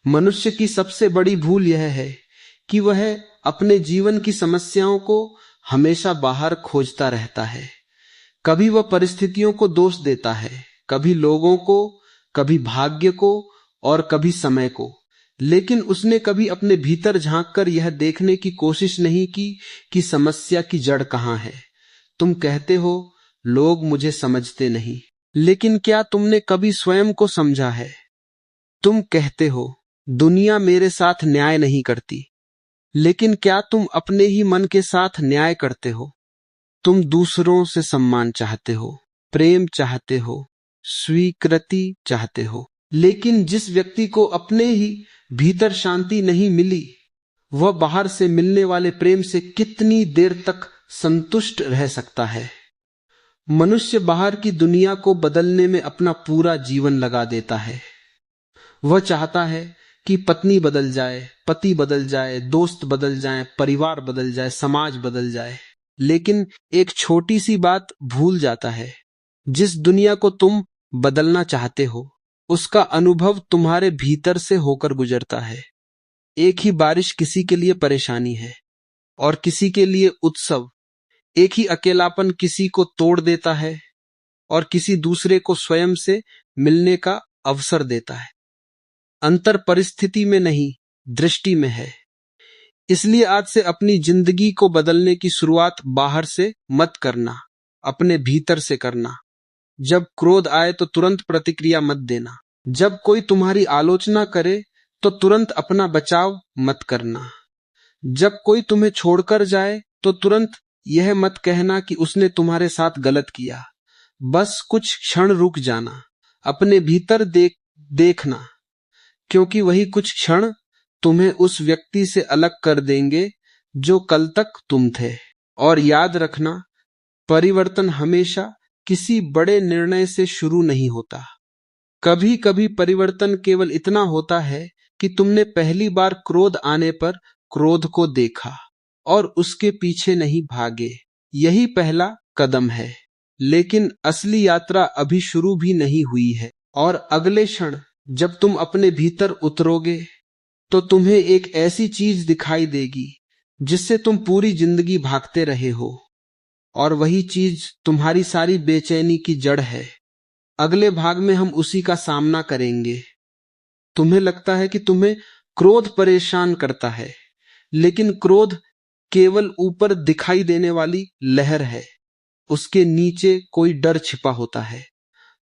मनुष्य की सबसे बड़ी भूल यह है कि वह अपने जीवन की समस्याओं को हमेशा बाहर खोजता रहता है। कभी वह परिस्थितियों को दोष देता है, कभी लोगों को, कभी भाग्य को और कभी समय को। लेकिन उसने कभी अपने भीतर झांककर यह देखने की कोशिश नहीं की कि समस्या की जड़ कहां है। तुम कहते हो लोग मुझे समझते नहीं, लेकिन क्या तुमने कभी स्वयं को समझा है? तुम कहते हो दुनिया मेरे साथ न्याय नहीं करती, लेकिन क्या तुम अपने ही मन के साथ न्याय करते हो? तुम दूसरों से सम्मान चाहते हो, प्रेम चाहते हो, स्वीकृति चाहते हो, लेकिन जिस व्यक्ति को अपने ही भीतर शांति नहीं मिली, वह बाहर से मिलने वाले प्रेम से कितनी देर तक संतुष्ट रह सकता है? मनुष्य बाहर की दुनिया को बदलने में अपना पूरा जीवन लगा देता है। वह चाहता है कि पत्नी बदल जाए, पति बदल जाए, दोस्त बदल जाए, परिवार बदल जाए, समाज बदल जाए, लेकिन एक छोटी सी बात भूल जाता है। जिस दुनिया को तुम बदलना चाहते हो, उसका अनुभव तुम्हारे भीतर से होकर गुजरता है। एक ही बारिश किसी के लिए परेशानी है और किसी के लिए उत्सव। एक ही अकेलापन किसी को तोड़ देता है और किसी दूसरे को स्वयं से मिलने का अवसर देता है। अंतर परिस्थिति में नहीं, दृष्टि में है। इसलिए आज से अपनी जिंदगी को बदलने की शुरुआत बाहर से मत करना, अपने भीतर से करना। जब क्रोध आए तो तुरंत प्रतिक्रिया मत देना। जब कोई तुम्हारी आलोचना करे तो तुरंत अपना बचाव मत करना। जब कोई तुम्हें छोड़कर जाए तो तुरंत यह मत कहना कि उसने तुम्हारे साथ गलत किया। बस कुछ क्षण रुक जाना, अपने भीतर देखना, क्योंकि वही कुछ क्षण तुम्हें उस व्यक्ति से अलग कर देंगे जो कल तक तुम थे। और याद रखना, परिवर्तन हमेशा किसी बड़े निर्णय से शुरू नहीं होता। कभी कभी परिवर्तन केवल इतना होता है कि तुमने पहली बार क्रोध आने पर क्रोध को देखा और उसके पीछे नहीं भागे। यही पहला कदम है। लेकिन असली यात्रा अभी शुरू भी नहीं हुई है। और अगले क्षण जब तुम अपने भीतर उतरोगे तो तुम्हें एक ऐसी चीज दिखाई देगी जिससे तुम पूरी जिंदगी भागते रहे हो, और वही चीज तुम्हारी सारी बेचैनी की जड़ है। अगले भाग में हम उसी का सामना करेंगे। तुम्हें लगता है कि तुम्हें क्रोध परेशान करता है, लेकिन क्रोध केवल ऊपर दिखाई देने वाली लहर है, उसके नीचे कोई डर छिपा होता है।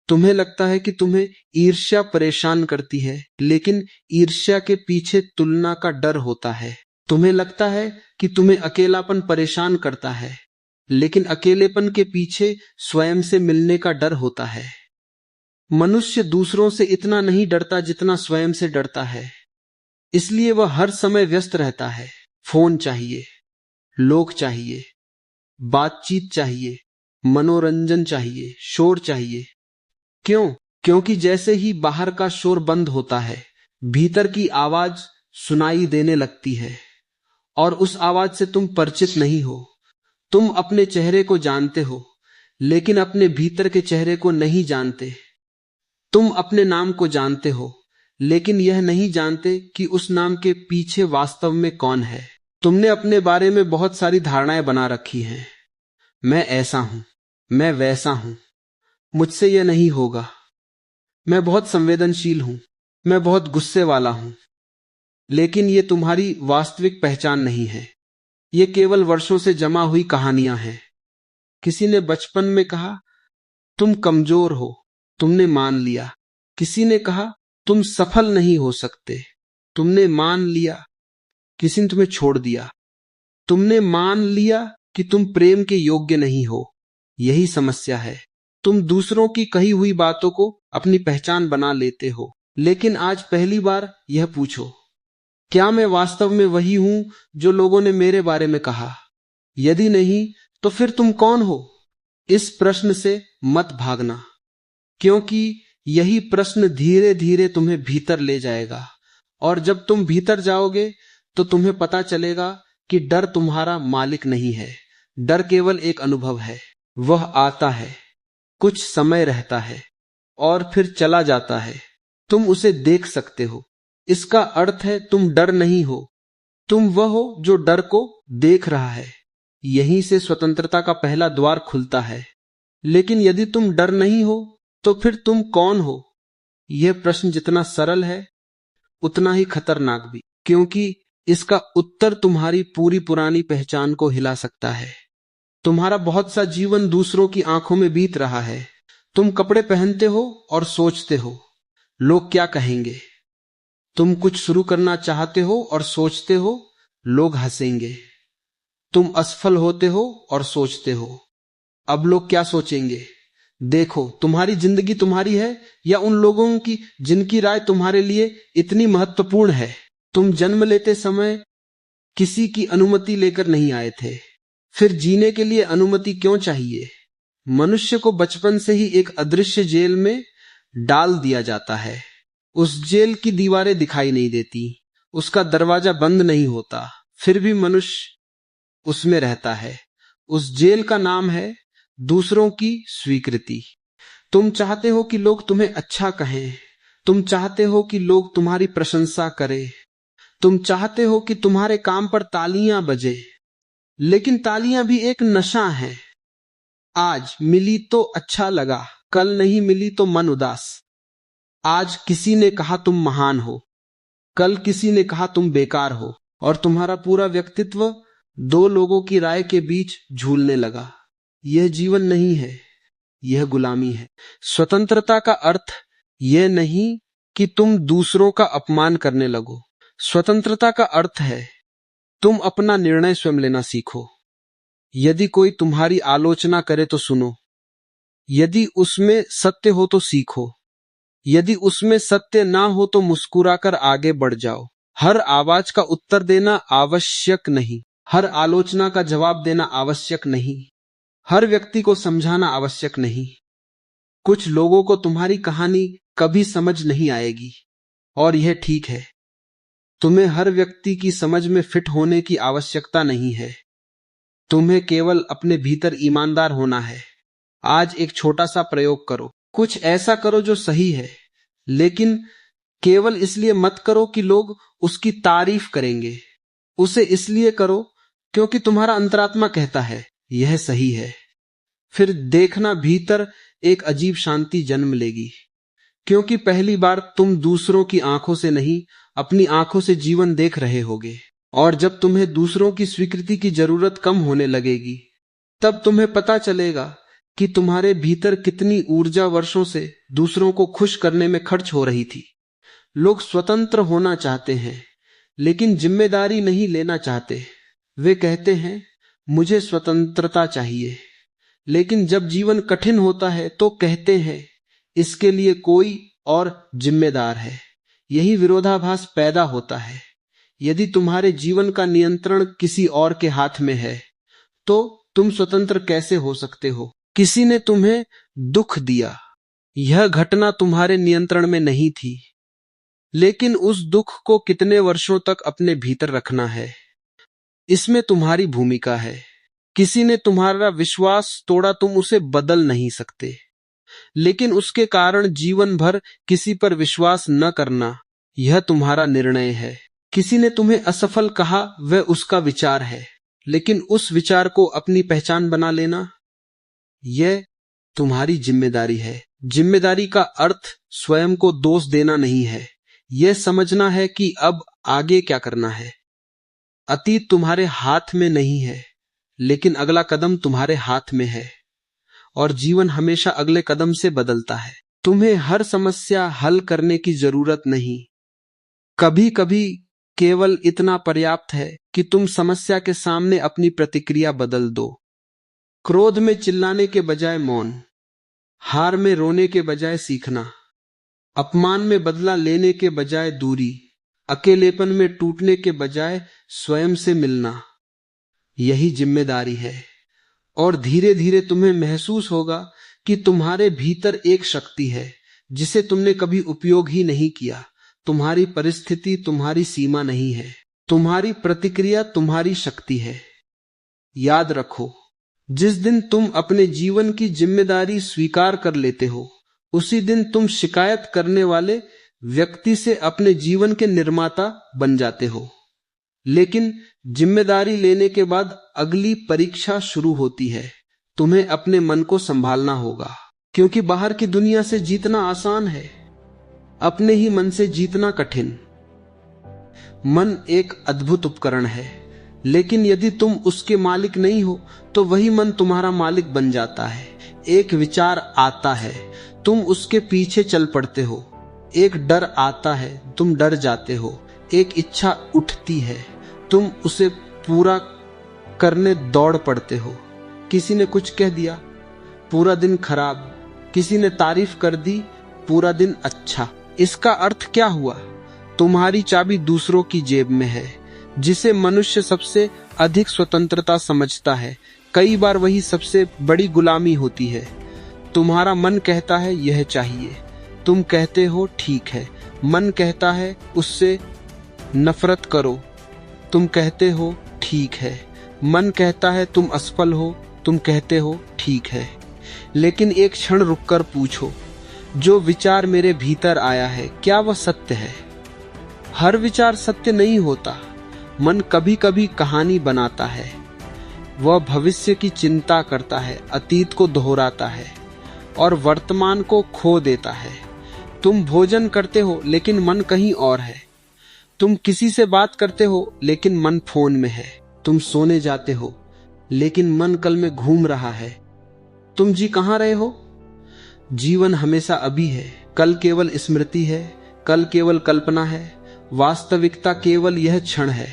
तुम्हें लगता है कि तुम्हें ईर्ष्या परेशान करती है, लेकिन ईर्ष्या के पीछे तुलना का डर होता है। तुम्हें लगता है कि तुम्हें अकेलापन परेशान करता है, लेकिन अकेलेपन के पीछे स्वयं से मिलने का डर होता है। मनुष्य दूसरों से इतना नहीं डरता जितना स्वयं से डरता है। इसलिए वह हर समय व्यस्त रहता है। फोन चाहिए, लोग चाहिए, बातचीत चाहिए, मनोरंजन चाहिए, शोर चाहिए। क्यों? क्योंकि जैसे ही बाहर का शोर बंद होता है, भीतर की आवाज सुनाई देने लगती है, और उस आवाज से तुम परिचित नहीं हो। तुम अपने चेहरे को जानते हो, लेकिन अपने भीतर के चेहरे को नहीं जानते। तुम अपने नाम को जानते हो, लेकिन यह नहीं जानते कि उस नाम के पीछे वास्तव में कौन है। तुमने अपने बारे में बहुत सारी धारणाएं बना रखी हैं। मैं ऐसा हूं, मैं वैसा हूं, मुझसे यह नहीं होगा, मैं बहुत संवेदनशील हूं, मैं बहुत गुस्से वाला हूं। लेकिन ये तुम्हारी वास्तविक पहचान नहीं है। ये केवल वर्षों से जमा हुई कहानियां हैं। किसी ने बचपन में कहा तुम कमजोर हो, तुमने मान लिया। किसी ने कहा तुम सफल नहीं हो सकते, तुमने मान लिया। किसी ने तुम्हें छोड़ दिया, तुमने मान लिया कि तुम प्रेम के योग्य नहीं हो। यही समस्या है। तुम दूसरों की कही हुई बातों को अपनी पहचान बना लेते हो। लेकिन आज पहली बार यह पूछो, क्या मैं वास्तव में वही हूं जो लोगों ने मेरे बारे में कहा? यदि नहीं, तो फिर तुम कौन हो? इस प्रश्न से मत भागना, क्योंकि यही प्रश्न धीरे धीरे तुम्हें भीतर ले जाएगा। और जब तुम भीतर जाओगे तो तुम्हें पता चलेगा कि डर तुम्हारा मालिक नहीं है। डर केवल एक अनुभव है। वह आता है, कुछ समय रहता है और फिर चला जाता है। तुम उसे देख सकते हो, इसका अर्थ है तुम डर नहीं हो, तुम वह हो जो डर को देख रहा है। यहीं से स्वतंत्रता का पहला द्वार खुलता है। लेकिन यदि तुम डर नहीं हो तो फिर तुम कौन हो? यह प्रश्न जितना सरल है उतना ही खतरनाक भी, क्योंकि इसका उत्तर तुम्हारी पूरी पुरानी पहचान को हिला सकता है। तुम्हारा बहुत सा जीवन दूसरों की आंखों में बीत रहा है। तुम कपड़े पहनते हो और सोचते हो लोग क्या कहेंगे। तुम कुछ शुरू करना चाहते हो और सोचते हो लोग हंसेंगे। तुम असफल होते हो और सोचते हो अब लोग क्या सोचेंगे। देखो, तुम्हारी जिंदगी तुम्हारी है या उन लोगों की जिनकी राय तुम्हारे लिए इतनी महत्वपूर्ण है। तुम जन्म लेते समय किसी की अनुमति लेकर नहीं आए थे, फिर जीने के लिए अनुमति क्यों चाहिए? मनुष्य को बचपन से ही एक अदृश्य जेल में डाल दिया जाता है। उस जेल की दीवारें दिखाई नहीं देती, उसका दरवाजा बंद नहीं होता, फिर भी मनुष्य उसमें रहता है। उस जेल का नाम है दूसरों की स्वीकृति। तुम चाहते हो कि लोग तुम्हें अच्छा कहें, तुम चाहते हो कि लोग तुम्हारी प्रशंसा करें, तुम चाहते हो कि तुम्हारे काम पर तालियां बजे। लेकिन तालियां भी एक नशा है। आज मिली तो अच्छा लगा, कल नहीं मिली तो मन उदास। आज किसी ने कहा तुम महान हो, कल किसी ने कहा तुम बेकार हो, और तुम्हारा पूरा व्यक्तित्व दो लोगों की राय के बीच झूलने लगा। यह जीवन नहीं है, यह गुलामी है। स्वतंत्रता का अर्थ यह नहीं कि तुम दूसरों का अपमान करने लगो। स्वतंत्रता का अर्थ है तुम अपना निर्णय स्वयं लेना सीखो। यदि कोई तुम्हारी आलोचना करे तो सुनो, यदि उसमें सत्य हो तो सीखो, यदि उसमें सत्य ना हो तो मुस्कुराकर आगे बढ़ जाओ। हर आवाज का उत्तर देना आवश्यक नहीं, हर आलोचना का जवाब देना आवश्यक नहीं, हर व्यक्ति को समझाना आवश्यक नहीं। कुछ लोगों को तुम्हारी कहानी कभी समझ नहीं आएगी और यह ठीक है। तुम्हें हर व्यक्ति की समझ में फिट होने की आवश्यकता नहीं है। तुम्हें केवल अपने भीतर ईमानदार होना है। आज एक छोटा सा प्रयोग करो। कुछ ऐसा करो जो सही है, लेकिन केवल इसलिए मत करो कि लोग उसकी तारीफ करेंगे। उसे इसलिए करो क्योंकि तुम्हारा अंतरात्मा कहता है यह सही है। फिर देखना भीतर एक अजीब शांति जन्म लेगी, क्योंकि पहली बार तुम दूसरों की आंखों से नहीं, अपनी आंखों से जीवन देख रहे होगे। और जब तुम्हें दूसरों की स्वीकृति की जरूरत कम होने लगेगी, तब तुम्हें पता चलेगा कि तुम्हारे भीतर कितनी ऊर्जा वर्षों से दूसरों को खुश करने में खर्च हो रही थी। लोग स्वतंत्र होना चाहते हैं, लेकिन जिम्मेदारी नहीं लेना चाहते। वे कहते हैं मुझे स्वतंत्रता चाहिए, लेकिन जब जीवन कठिन होता है तो कहते हैं इसके लिए कोई और जिम्मेदार है। यही विरोधाभास पैदा होता है। यदि तुम्हारे जीवन का नियंत्रण किसी और के हाथ में है तो तुम स्वतंत्र कैसे हो सकते हो? किसी ने तुम्हें दुख दिया, यह घटना तुम्हारे नियंत्रण में नहीं थी, लेकिन उस दुख को कितने वर्षों तक अपने भीतर रखना है, इसमें तुम्हारी भूमिका है। किसी ने तुम्हारा विश्वास तोड़ा, तुम उसे बदल नहीं सकते, लेकिन उसके कारण जीवन भर किसी पर विश्वास न करना यह तुम्हारा निर्णय है। किसी ने तुम्हें असफल कहा, वह उसका विचार है, लेकिन उस विचार को अपनी पहचान बना लेना यह तुम्हारी जिम्मेदारी है। जिम्मेदारी का अर्थ स्वयं को दोष देना नहीं है, यह समझना है कि अब आगे क्या करना है। अतीत तुम्हारे हाथ में नहीं है, लेकिन अगला कदम तुम्हारे हाथ में है, और जीवन हमेशा अगले कदम से बदलता है। तुम्हें हर समस्या हल करने की जरूरत नहीं। कभी कभी केवल इतना पर्याप्त है कि तुम समस्या के सामने अपनी प्रतिक्रिया बदल दो। क्रोध में चिल्लाने के बजाय मौन, हार में रोने के बजाय सीखना, अपमान में बदला लेने के बजाय दूरी, अकेलेपन में टूटने के बजाय स्वयं से मिलना, यही जिम्मेदारी है। और धीरे धीरे तुम्हें महसूस होगा कि तुम्हारे भीतर एक शक्ति है जिसे तुमने कभी उपयोग ही नहीं किया। तुम्हारी परिस्थिति तुम्हारी सीमा नहीं है, तुम्हारी प्रतिक्रिया तुम्हारी शक्ति है। याद रखो, जिस दिन तुम अपने जीवन की जिम्मेदारी स्वीकार कर लेते हो, उसी दिन तुम शिकायत करने वाले व्यक्ति से अपने जीवन के निर्माता बन जाते हो। लेकिन जिम्मेदारी लेने के बाद अगली परीक्षा शुरू होती है। तुम्हें अपने मन को संभालना होगा, क्योंकि बाहर की दुनिया से जीतना आसान है, अपने ही मन से जीतना कठिन। मन एक अद्भुत उपकरण है, लेकिन यदि तुम उसके मालिक नहीं हो तो वही मन तुम्हारा मालिक बन जाता है। एक विचार आता है, तुम उसके पीछे चल पड़ते हो। एक डर आता है, तुम डर जाते हो। एक इच्छा उठती है, तुम उसे पूरा करने दौड़ पड़ते हो। किसी ने कुछ कह दिया, पूरा दिन खराब। किसी ने तारीफ कर दी, पूरा दिन अच्छा। इसका अर्थ क्या हुआ? तुम्हारी चाबी दूसरों की जेब में है। जिसे मनुष्य सबसे अधिक स्वतंत्रता समझता है, कई बार वही सबसे बड़ी गुलामी होती है। तुम्हारा मन कहता है यह चाहिए, तुम कहते हो ठीक है। मन कहता है उससे नफरत करो, तुम कहते हो ठीक है। मन कहता है तुम असफल हो, तुम कहते हो ठीक है। लेकिन एक क्षण रुककर पूछो, जो विचार मेरे भीतर आया है, क्या वह सत्य है? हर विचार सत्य नहीं होता। मन कभी कभी कहानी बनाता है। वह भविष्य की चिंता करता है, अतीत को दोहराता है और वर्तमान को खो देता है। तुम भोजन करते हो लेकिन मन कहीं और है। तुम किसी से बात करते हो लेकिन मन फोन में है। तुम सोने जाते हो लेकिन मन कल में घूम रहा है। तुम जी कहाँ रहे हो? जीवन हमेशा अभी है, कल केवल स्मृति है, कल केवल कल्पना है, वास्तविकता केवल यह क्षण है।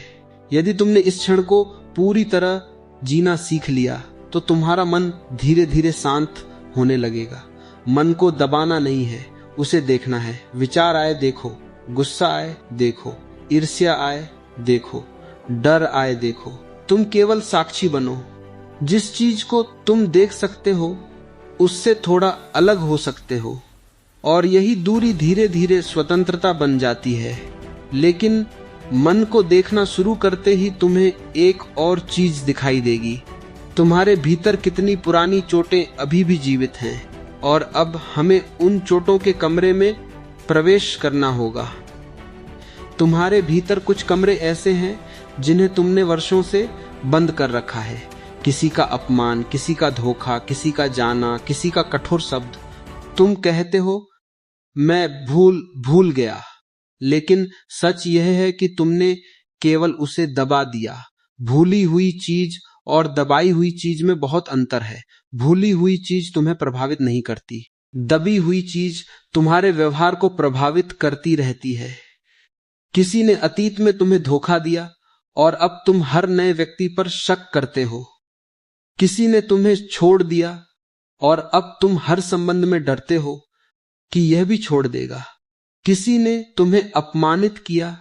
यदि तुमने इस क्षण को पूरी तरह जीना सीख लिया तो तुम्हारा मन धीरे धीरे शांत होने लगेगा। मन को दबाना नहीं है, उसे देखना है। विचार आए देखो, गुस्सा आए देखो, ईर्ष्या आए देखो, डर आए देखो। तुम केवल साक्षी बनो। जिस चीज को तुम देख सकते हो उससे थोड़ा अलग हो सकते हो, और यही दूरी धीरे धीरे स्वतंत्रता बन जाती है। लेकिन मन को देखना शुरू करते ही तुम्हें एक और चीज दिखाई देगी। तुम्हारे भीतर कितनी पुरानी चोटें अभी भी जीवित हैं, और अब हमें उन चोटों के कमरे में प्रवेश करना होगा। तुम्हारे भीतर कुछ कमरे ऐसे हैं जिन्हें तुमने वर्षों से बंद कर रखा है। किसी का अपमान, किसी का धोखा, किसी का जाना, किसी का कठोर शब्द। तुम कहते हो मैं भूल गया, लेकिन सच यह है कि तुमने केवल उसे दबा दिया। भूली हुई चीज और दबाई हुई चीज में बहुत अंतर है। भूली हुई चीज तुम्हें प्रभावित नहीं करती, दबी हुई चीज तुम्हारे व्यवहार को प्रभावित करती रहती है। किसी ने अतीत में तुम्हें धोखा दिया और अब तुम हर नए व्यक्ति पर शक करते हो। किसी ने तुम्हें छोड़ दिया और अब तुम हर संबंध में डरते हो कि यह भी छोड़ देगा। किसी ने तुम्हें अपमानित किया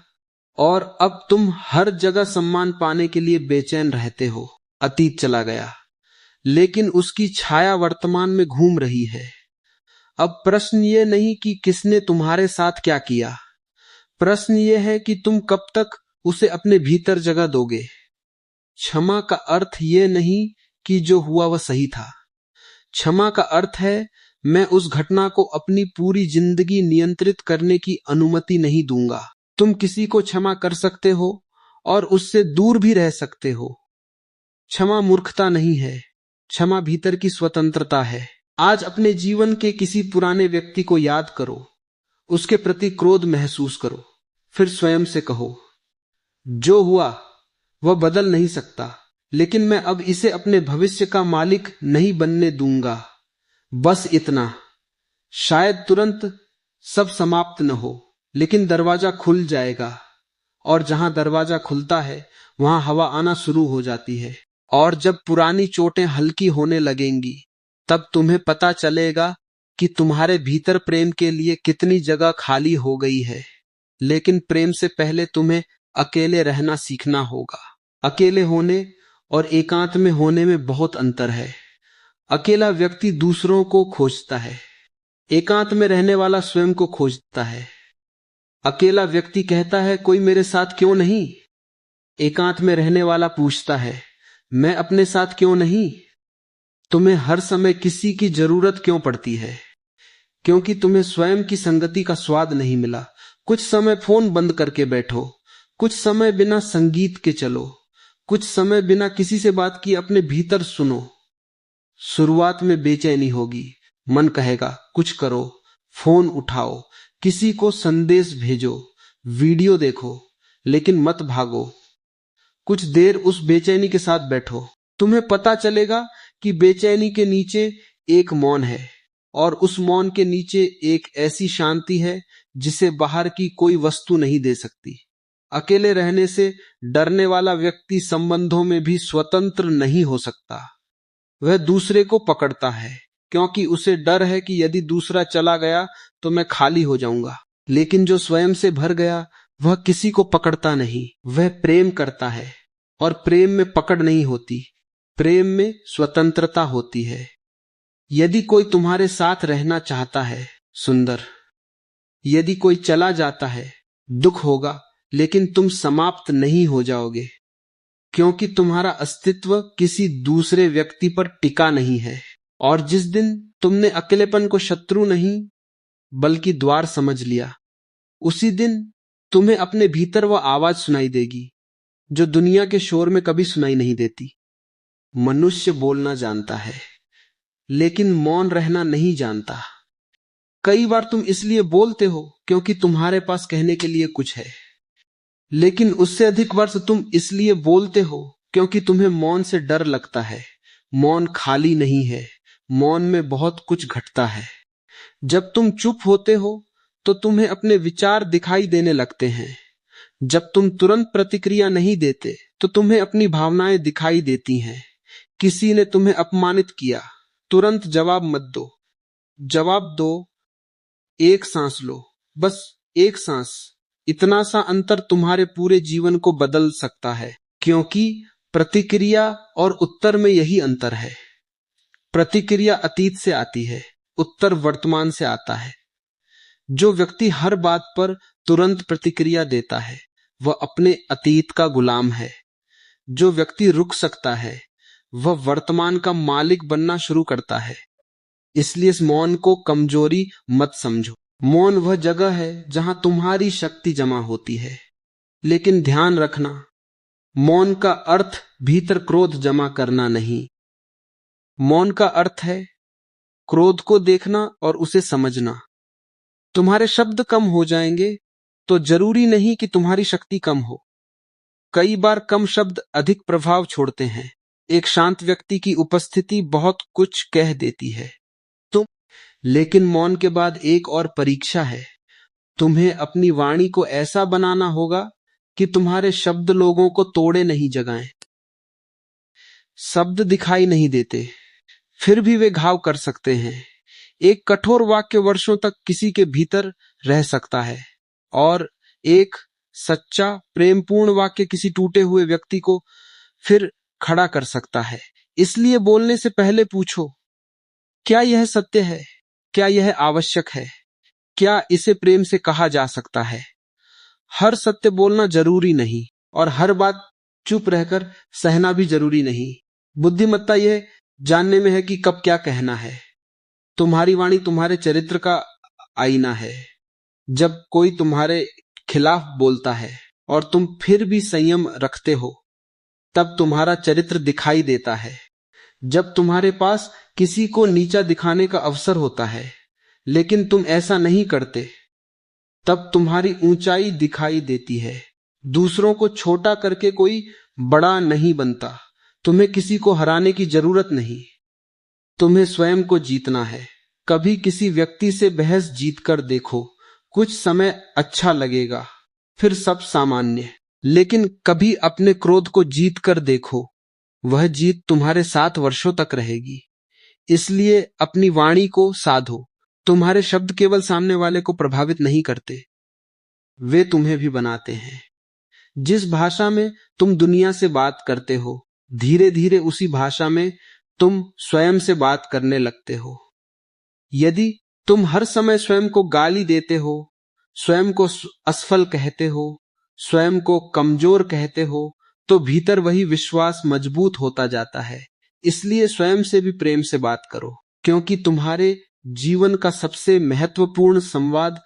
और अब तुम हर जगह सम्मान पाने के लिए बेचैन रहते हो। अतीत चला गया, लेकिन उसकी छाया वर्तमान में घूम रही है। अब प्रश्न ये नहीं कि किसने तुम्हारे साथ क्या किया, प्रश्न ये है कि तुम कब तक उसे अपने भीतर जगह दोगे। क्षमा का अर्थ ये नहीं कि जो हुआ वह सही था। क्षमा का अर्थ है मैं उस घटना को अपनी पूरी जिंदगी नियंत्रित करने की अनुमति नहीं दूंगा। तुम किसी को क्षमा कर सकते हो और उससे दूर भी रह सकते हो। क्षमा मूर्खता नहीं है, क्षमा भीतर की स्वतंत्रता है। आज अपने जीवन के किसी पुराने व्यक्ति को याद करो, उसके प्रति क्रोध महसूस करो, फिर स्वयं से कहो, जो हुआ वह बदल नहीं सकता, लेकिन मैं अब इसे अपने भविष्य का मालिक नहीं बनने दूंगा। बस इतना। शायद तुरंत सब समाप्त न हो, लेकिन दरवाजा खुल जाएगा, और जहां दरवाजा खुलता है वहां हवा आना शुरू हो जाती है। और जब पुरानी चोटें हल्की होने लगेंगी, तब तुम्हें पता चलेगा कि तुम्हारे भीतर प्रेम के लिए कितनी जगह खाली हो गई है। लेकिन प्रेम से पहले तुम्हें अकेले रहना सीखना होगा। अकेले होने और एकांत में होने में बहुत अंतर है। अकेला व्यक्ति दूसरों को खोजता है, एकांत में रहने वाला स्वयं को खोजता है। अकेला व्यक्ति कहता है कोई मेरे साथ क्यों नहीं, एकांत में रहने वाला पूछता है मैं अपने साथ क्यों नहीं। तुम्हें हर समय किसी की जरूरत क्यों पड़ती है? क्योंकि तुम्हें स्वयं की संगति का स्वाद नहीं मिला। कुछ समय फोन बंद करके बैठो, कुछ समय बिना संगीत के चलो, कुछ समय बिना किसी से बात किए अपने भीतर सुनो। शुरुआत में बेचैनी होगी, मन कहेगा कुछ करो, फोन उठाओ, किसी को संदेश भेजो, वीडियो देखो, लेकिन मत भागो। कुछ देर उस बेचैनी के साथ बैठो, तुम्हें पता चलेगा कि बेचैनी के नीचे एक मौन है, और उस मौन के नीचे एक ऐसी शांति है जिसे बाहर की कोई वस्तु नहीं दे सकती। अकेले रहने से डरने वाला व्यक्ति संबंधों में भी स्वतंत्र नहीं हो सकता। वह दूसरे को पकड़ता है क्योंकि उसे डर है कि यदि दूसरा चला गया तो मैं खाली हो जाऊंगा। लेकिन जो स्वयं से भर गया वह किसी को पकड़ता नहीं, वह प्रेम करता है, और प्रेम में पकड़ नहीं होती, प्रेम में स्वतंत्रता होती है। यदि कोई तुम्हारे साथ रहना चाहता है, सुंदर। यदि कोई चला जाता है, दुख होगा, लेकिन तुम समाप्त नहीं हो जाओगे, क्योंकि तुम्हारा अस्तित्व किसी दूसरे व्यक्ति पर टिका नहीं है। और जिस दिन तुमने अकेलेपन को शत्रु नहीं बल्कि द्वार समझ लिया, उसी दिन तुम्हें अपने भीतर वह आवाज सुनाई देगी जो दुनिया के शोर में कभी सुनाई नहीं देती। मनुष्य बोलना जानता है, लेकिन मौन रहना नहीं जानता। कई बार तुम इसलिए बोलते हो क्योंकि तुम्हारे पास कहने के लिए कुछ है, लेकिन उससे अधिक वर्ष तुम इसलिए बोलते हो क्योंकि तुम्हें मौन से डर लगता है। मौन खाली नहीं है, मौन में बहुत कुछ घटता है। जब तुम चुप होते हो तो तुम्हें अपने विचार दिखाई देने लगते हैं। जब तुम तुरंत प्रतिक्रिया नहीं देते तो तुम्हें अपनी भावनाएं दिखाई देती हैं। किसी ने तुम्हें अपमानित किया, तुरंत जवाब मत दो, जवाब दो, एक सांस लो, बस एक सांस। इतना सा अंतर तुम्हारे पूरे जीवन को बदल सकता है, क्योंकि प्रतिक्रिया और उत्तर में यही अंतर है। प्रतिक्रिया अतीत से आती है, उत्तर वर्तमान से आता है। जो व्यक्ति हर बात पर तुरंत प्रतिक्रिया देता है वह अपने अतीत का गुलाम है। जो व्यक्ति रुक सकता है वह वर्तमान का मालिक बनना शुरू करता है। इसलिए इस मौन को कमजोरी मत समझो। मौन वह जगह है जहां तुम्हारी शक्ति जमा होती है। लेकिन ध्यान रखना, मौन का अर्थ भीतर क्रोध जमा करना नहीं। मौन का अर्थ है क्रोध को देखना और उसे समझना। तुम्हारे शब्द कम हो जाएंगे तो जरूरी नहीं कि तुम्हारी शक्ति कम हो। कई बार कम शब्द अधिक प्रभाव छोड़ते हैं। एक शांत व्यक्ति की उपस्थिति बहुत कुछ कह देती है। लेकिन मौन के बाद एक और परीक्षा है। तुम्हें अपनी वाणी को ऐसा बनाना होगा कि तुम्हारे शब्द लोगों को तोड़े नहीं, जगाएं। शब्द दिखाई नहीं देते, फिर भी वे घाव कर सकते हैं। एक कठोर वाक्य वर्षों तक किसी के भीतर रह सकता है, और एक सच्चा प्रेमपूर्ण वाक्य किसी टूटे हुए व्यक्ति को फिर खड़ा कर सकता है। इसलिए बोलने से पहले पूछो, क्या यह सत्य है? क्या यह आवश्यक है? क्या इसे प्रेम से कहा जा सकता है? हर सत्य बोलना जरूरी नहीं, और हर बात चुप रहकर सहना भी जरूरी नहीं। बुद्धिमत्ता यह जानने में है कि कब क्या कहना है। तुम्हारी वाणी तुम्हारे चरित्र का आईना है। जब कोई तुम्हारे खिलाफ बोलता है और तुम फिर भी संयम रखते हो, तब तुम्हारा चरित्र दिखाई देता है। जब तुम्हारे पास किसी को नीचा दिखाने का अवसर होता है लेकिन तुम ऐसा नहीं करते, तब तुम्हारी ऊंचाई दिखाई देती है। दूसरों को छोटा करके कोई बड़ा नहीं बनता। तुम्हें किसी को हराने की जरूरत नहीं, तुम्हें स्वयं को जीतना है। कभी किसी व्यक्ति से बहस जीतकर देखो, कुछ समय अच्छा लगेगा, फिर सब सामान्य। लेकिन कभी अपने क्रोध को जीत कर देखो, वह जीत तुम्हारे साथ वर्षों तक रहेगी। इसलिए अपनी वाणी को साधो। तुम्हारे शब्द केवल सामने वाले को प्रभावित नहीं करते, वे तुम्हें भी बनाते हैं। जिस भाषा में तुम दुनिया से बात करते हो, धीरे धीरे उसी भाषा में तुम स्वयं से बात करने लगते हो। यदि तुम हर समय स्वयं को गाली देते हो, स्वयं को असफल कहते हो, स्वयं को कमजोर कहते हो, तो भीतर वही विश्वास मजबूत होता जाता है। इसलिए स्वयं से भी प्रेम से बात करो, क्योंकि तुम्हारे जीवन का सबसे महत्वपूर्ण संवाद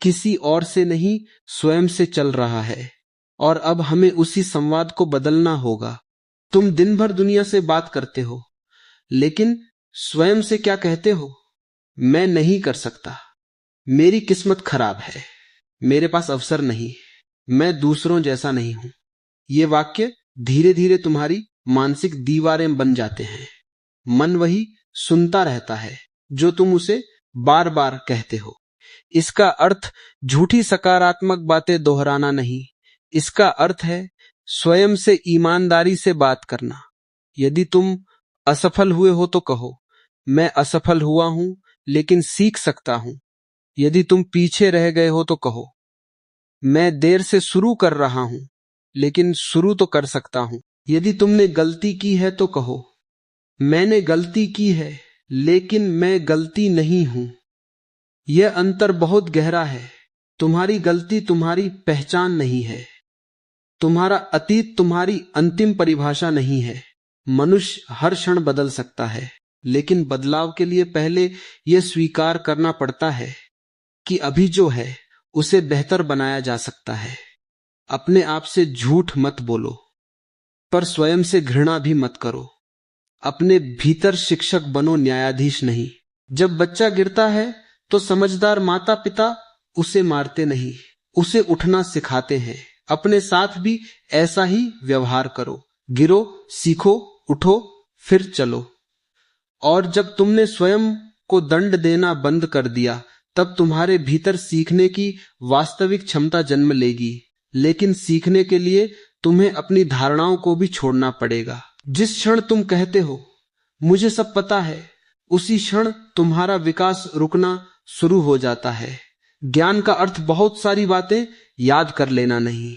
किसी और से नहीं, स्वयं से चल रहा है, और अब हमें उसी संवाद को बदलना होगा। तुम दिन भर दुनिया से बात करते हो, लेकिन स्वयं से क्या कहते हो? मैं नहीं कर सकता, मेरी किस्मत खराब है, मेरे पास अवसर नहीं, मैं दूसरों जैसा नहीं हूं। ये वाक्य धीरे धीरे तुम्हारी मानसिक दीवारें बन जाते हैं। मन वही सुनता रहता है जो तुम उसे बार बार कहते हो। इसका अर्थ झूठी सकारात्मक बातें दोहराना नहीं, इसका अर्थ है स्वयं से ईमानदारी से बात करना। यदि तुम असफल हुए हो तो कहो, मैं असफल हुआ हूं लेकिन सीख सकता हूं। यदि तुम पीछे रह गए हो तो कहो, मैं देर से शुरू कर रहा हूं लेकिन शुरू तो कर सकता हूं। यदि तुमने गलती की है तो कहो, मैंने गलती की है लेकिन मैं गलती नहीं हूं। यह अंतर बहुत गहरा है। तुम्हारी गलती तुम्हारी पहचान नहीं है, तुम्हारा अतीत तुम्हारी अंतिम परिभाषा नहीं है। मनुष्य हर क्षण बदल सकता है, लेकिन बदलाव के लिए पहले यह स्वीकार करना पड़ता है कि अभी जो है उसे बेहतर बनाया जा सकता है। अपने आप से झूठ मत बोलो, पर स्वयं से घृणा भी मत करो। अपने भीतर शिक्षक बनो, न्यायाधीश नहीं। जब बच्चा गिरता है तो समझदार माता पिता उसे मारते नहीं, उसे उठना सिखाते हैं। अपने साथ भी ऐसा ही व्यवहार करो। गिरो, सीखो, उठो, फिर चलो। और जब तुमने स्वयं को दंड देना बंद कर दिया, तब तुम्हारे भीतर सीखने की वास्तविक क्षमता जन्म लेगी। लेकिन सीखने के लिए तुम्हें अपनी धारणाओं को भी छोड़ना पड़ेगा। जिस क्षण तुम कहते हो मुझे सब पता है, उसी क्षण तुम्हारा विकास रुकना शुरू हो जाता है। ज्ञान का अर्थ बहुत सारी बातें याद कर लेना नहीं।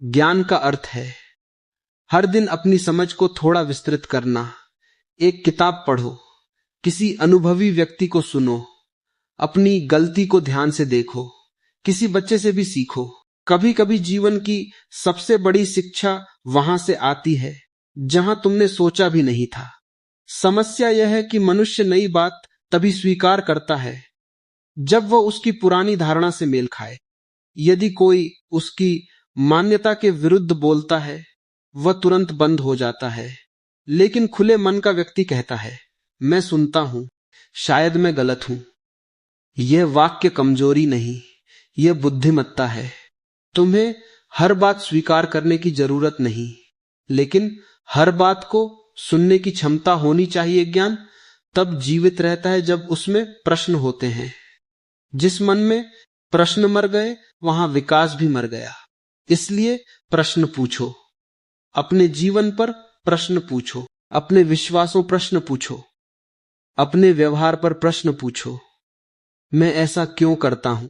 ज्ञान का अर्थ है हर दिन अपनी समझ को थोड़ा विस्तृत करना। एक किताब पढ़ो, किसी अनुभवी व्यक्ति को सुनो, अपनी गलती को ध्यान से देखो, किसी बच्चे से भी सीखो। कभी कभी जीवन की सबसे बड़ी शिक्षा वहां से आती है जहां तुमने सोचा भी नहीं था। समस्या यह है कि मनुष्य नई बात तभी स्वीकार करता है जब वह उसकी पुरानी धारणा से मेल खाए। यदि कोई उसकी मान्यता के विरुद्ध बोलता है, वह तुरंत बंद हो जाता है। लेकिन खुले मन का व्यक्ति कहता है, मैं सुनता हूं, शायद मैं गलत हूं। यह वाक्य कमजोरी नहीं, यह बुद्धिमत्ता है। तुम्हें हर बात स्वीकार करने की जरूरत नहीं, लेकिन हर बात को सुनने की क्षमता होनी चाहिए। ज्ञान तब जीवित रहता है जब उसमें प्रश्न होते हैं। जिस मन में प्रश्न मर गए, वहां विकास भी मर गया। इसलिए प्रश्न पूछो, अपने जीवन पर प्रश्न पूछो, अपने विश्वासों प्रश्न पूछो, अपने व्यवहार पर प्रश्न पूछो। मैं ऐसा क्यों करता हूं?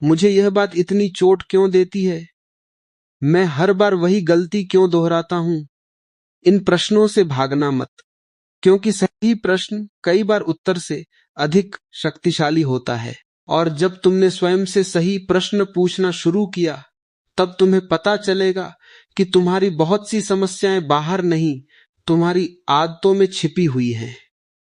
मुझे यह बात इतनी चोट क्यों देती है? मैं हर बार वही गलती क्यों दोहराता हूं? इन प्रश्नों से भागना मत, क्योंकि सही प्रश्न कई बार उत्तर से अधिक शक्तिशाली होता है। और जब तुमने स्वयं से सही प्रश्न पूछना शुरू किया, तब तुम्हें पता चलेगा कि तुम्हारी बहुत सी समस्याएं बाहर नहीं, तुम्हारी आदतों में छिपी हुई हैं।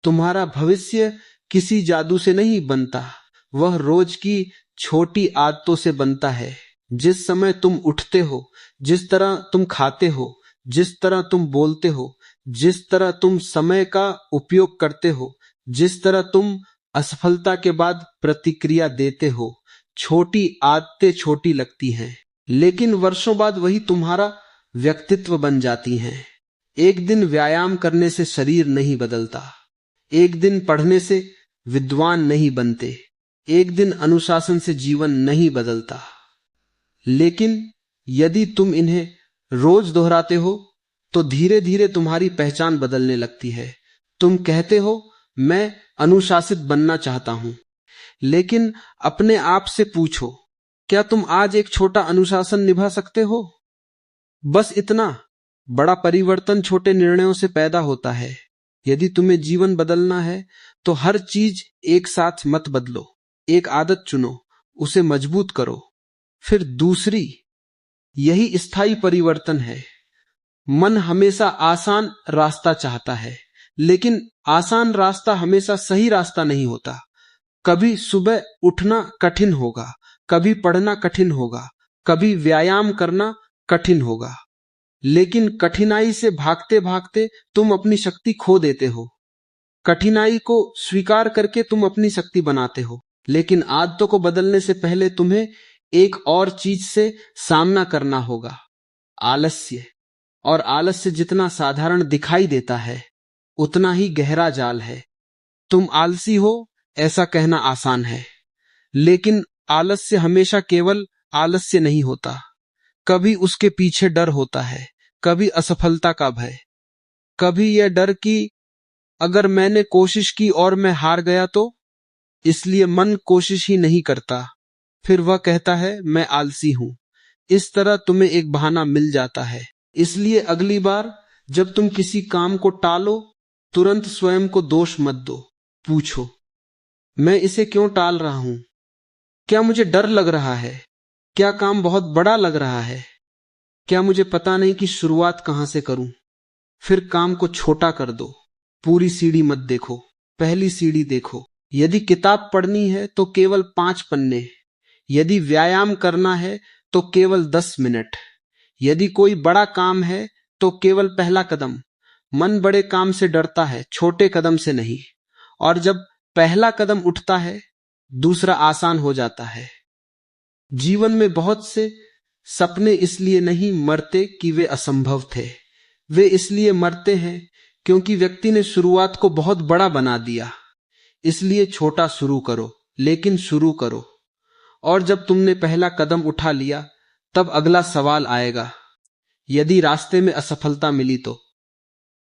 तुम्हारा भविष्य किसी जादू से नहीं बनता, वह रोज की छोटी आदतों से बनता है। जिस समय तुम उठते हो, जिस तरह तुम खाते हो, जिस तरह तुम बोलते हो, जिस तरह तुम समय का उपयोग करते हो, जिस तरह तुम असफलता के बाद प्रतिक्रिया देते हो। छोटी आदतें छोटी लगती हैं, लेकिन वर्षों बाद वही तुम्हारा व्यक्तित्व बन जाती हैं। एक दिन व्यायाम करने से शरीर नहीं बदलता, एक दिन पढ़ने से विद्वान नहीं बनते, एक दिन अनुशासन से जीवन नहीं बदलता। लेकिन यदि तुम इन्हें रोज दोहराते हो तो धीरे धीरे तुम्हारी पहचान बदलने लगती है। तुम कहते हो, मैं अनुशासित बनना चाहता हूं, लेकिन अपने आप से पूछो, क्या तुम आज एक छोटा अनुशासन निभा सकते हो? बस इतना। बड़ा परिवर्तन छोटे निर्णयों से पैदा होता है। यदि तुम्हें जीवन बदलना है तो हर चीज एक साथ मत बदलो। एक आदत चुनो, उसे मजबूत करो, फिर दूसरी। यही स्थायी परिवर्तन है। मन हमेशा आसान रास्ता चाहता है, लेकिन आसान रास्ता हमेशा सही रास्ता नहीं होता। कभी सुबह उठना कठिन होगा, कभी पढ़ना कठिन होगा, कभी व्यायाम करना कठिन होगा, लेकिन कठिनाई से भागते भागते तुम अपनी शक्ति खो देते हो। कठिनाई को स्वीकार करके तुम अपनी शक्ति बनाते हो, लेकिन आदतों को बदलने से पहले तुम्हें एक और चीज से सामना करना होगा, आलस्य। और आलस्य जितना साधारण दिखाई देता है उतना ही गहरा जाल है। तुम आलसी हो ऐसा कहना आसान है, लेकिन आलस्य हमेशा केवल आलस्य नहीं होता। कभी उसके पीछे डर होता है, कभी असफलता का भय, कभी यह डर कि अगर मैंने कोशिश की और मैं हार गया तो, इसलिए मन कोशिश ही नहीं करता। फिर वह कहता है मैं आलसी हूं। इस तरह तुम्हें एक बहाना मिल जाता है। इसलिए अगली बार जब तुम किसी काम को टालो, तुरंत स्वयं को दोष मत दो। पूछो, मैं इसे क्यों टाल रहा हूं? क्या मुझे डर लग रहा है? क्या काम बहुत बड़ा लग रहा है? क्या मुझे पता नहीं कि शुरुआत कहां से करूं? फिर काम को छोटा कर दो। पूरी सीढ़ी मत देखो, पहली सीढ़ी देखो। यदि किताब पढ़नी है तो केवल 5 पन्ने, यदि व्यायाम करना है तो केवल 10 मिनट, यदि कोई बड़ा काम है तो केवल पहला कदम। मन बड़े काम से डरता है, छोटे कदम से नहीं। और जब पहला कदम उठता है, दूसरा आसान हो जाता है। जीवन में बहुत से सपने इसलिए नहीं मरते कि वे असंभव थे, वे इसलिए मरते हैं क्योंकि व्यक्ति ने शुरुआत को बहुत बड़ा बना दिया। इसलिए छोटा शुरू करो, लेकिन शुरू करो। और जब तुमने पहला कदम उठा लिया, तब अगला सवाल आएगा, यदि रास्ते में असफलता मिली तो?